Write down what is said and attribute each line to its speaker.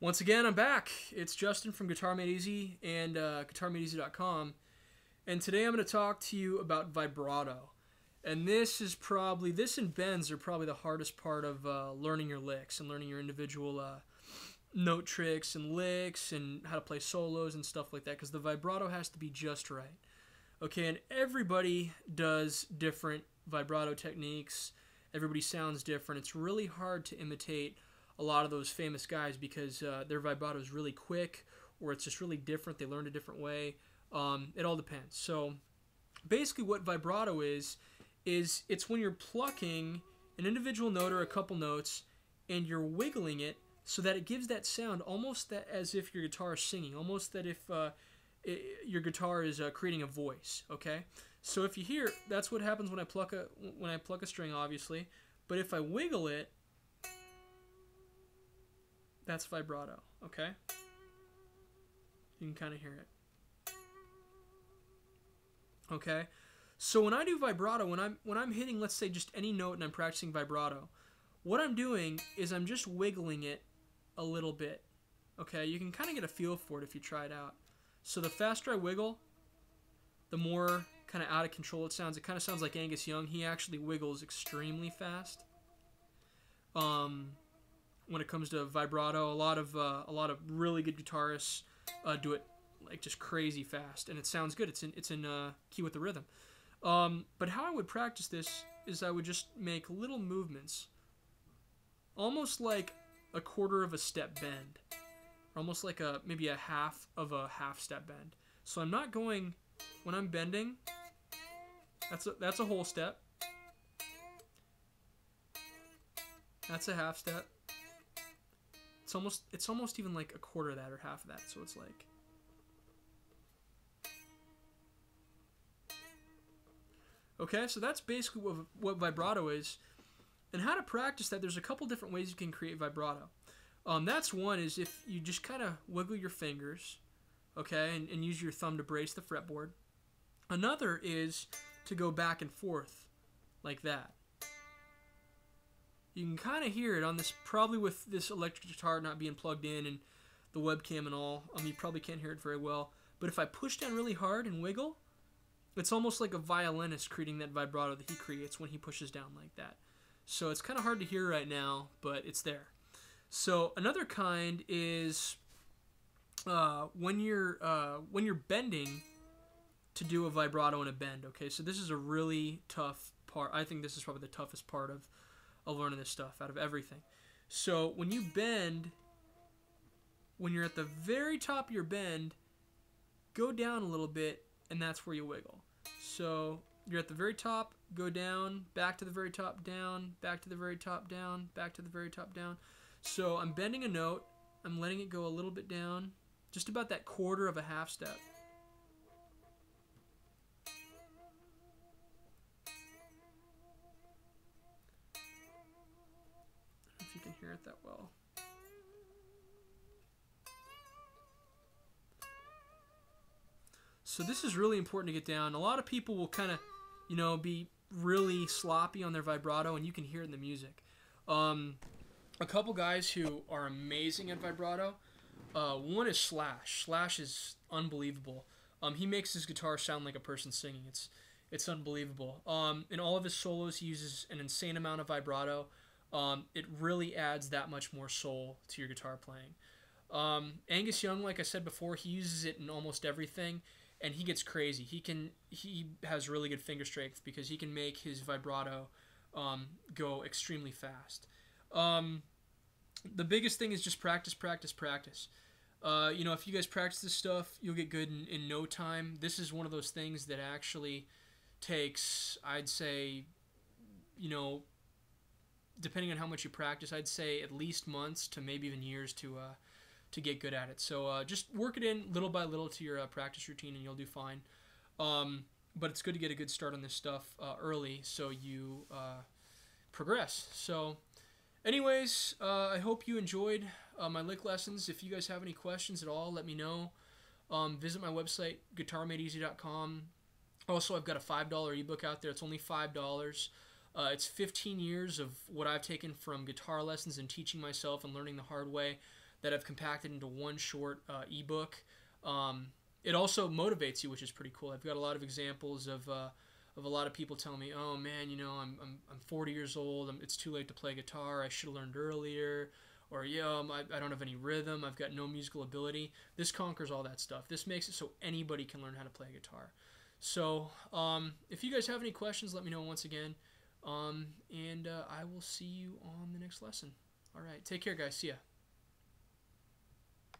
Speaker 1: Once again, I'm back. It's Justin from GuitarMadeEZ and GuitarMadeEZ.com. And today I'm going to talk to you about vibrato. And this and bends are probably the hardest part of learning your licks and learning your individual note tricks and licks and how to play solos and stuff like that, because the vibrato has to be just right. Okay, and everybody does different vibrato techniques. Everybody sounds different. It's really hard to imitate a lot of those famous guys because their vibrato is really quick, or it's just really different. They learned a different way. It all depends. So basically what vibrato is it's when you're plucking an individual note or a couple notes and you're wiggling it so that it gives that sound almost that as if your guitar is singing, almost that if your guitar is creating a voice. Okay, so if you hear, that's what happens when I pluck a string, obviously. But if I wiggle it, that's vibrato. Okay, you can kind of hear it. Okay, so when I do vibrato, when I'm hitting, let's say, just any note and I'm practicing vibrato, what I'm doing is I'm just wiggling it a little bit. Okay, you can kind of get a feel for it if you try it out. So the faster I wiggle, the more kind of out of control it sounds. It kind of sounds like Angus Young. He actually wiggles extremely fast. When it comes to vibrato, a lot of really good guitarists do it like just crazy fast, and it sounds good. It's in key with the rhythm. But how I would practice this is I would just make little movements, almost like a quarter of a step bend, almost like maybe a half of a half step bend. So I'm not going, when I'm bending, that's a whole step. That's a half step. It's almost even like a quarter of that or half of that. So it's like, okay, so that's basically what vibrato is. And how to practice that, there's a couple different ways you can create vibrato. That's one is if you just kind of wiggle your fingers, okay, and use your thumb to brace the fretboard. Another is to go back and forth like that. You can kind of hear it on this, probably with this electric guitar not being plugged in and the webcam and all. You probably can't hear it very well. But if I push down really hard and wiggle, it's almost like a violinist creating that vibrato that he creates when he pushes down like that. So it's kind of hard to hear right now, but it's there. So another kind is when you're bending to do a vibrato in a bend. Okay, so this is a really tough part. I think this is probably the toughest part of learning this stuff out of everything. So when you bend, when you're at the very top of your bend, go down a little bit, and that's where you wiggle. So you're at the very top, go down, back to the very top, down, back to the very top, down, back to the very top, down. So I'm bending a note, I'm letting it go a little bit down, just about that quarter of a half step. I don't know if you can hear it that well. So this is really important to get down. A lot of people will kind of, be really sloppy on their vibrato, and you can hear it in the music. A couple guys who are amazing at vibrato. One is Slash. Slash is unbelievable. He makes his guitar sound like a person singing. It's unbelievable. In all of his solos, he uses an insane amount of vibrato. It really adds that much more soul to your guitar playing. Angus Young, like I said before, he uses it in almost everything, and he gets crazy. He has really good finger strength because he can make his vibrato go extremely fast. The biggest thing is just practice, practice, practice. If you guys practice this stuff, you'll get good in no time. This is one of those things that actually takes, I'd say, depending on how much you practice, I'd say at least months to maybe even years to get good at it. So just work it in little by little to your practice routine, and you'll do fine. But it's good to get a good start on this stuff early so you progress. So anyways, I hope you enjoyed my lick lessons. If you guys have any questions at all, let me know. Visit my website, GuitarMadeEZ.com. Also, I've got a $5 ebook out there. It's only $5. It's 15 years of what I've taken from guitar lessons and teaching myself and learning the hard way. that I've compacted into one short ebook. It also motivates you, which is pretty cool. I've got a lot of examples of a lot of people telling me, "Oh man, I'm 40 years old. It's too late to play guitar. I should have learned earlier." Or, I don't have any rhythm. I've got no musical ability. This conquers all that stuff. This makes it so anybody can learn how to play guitar. So, if you guys have any questions, let me know once again. I will see you on the next lesson. All right, take care, guys. See ya.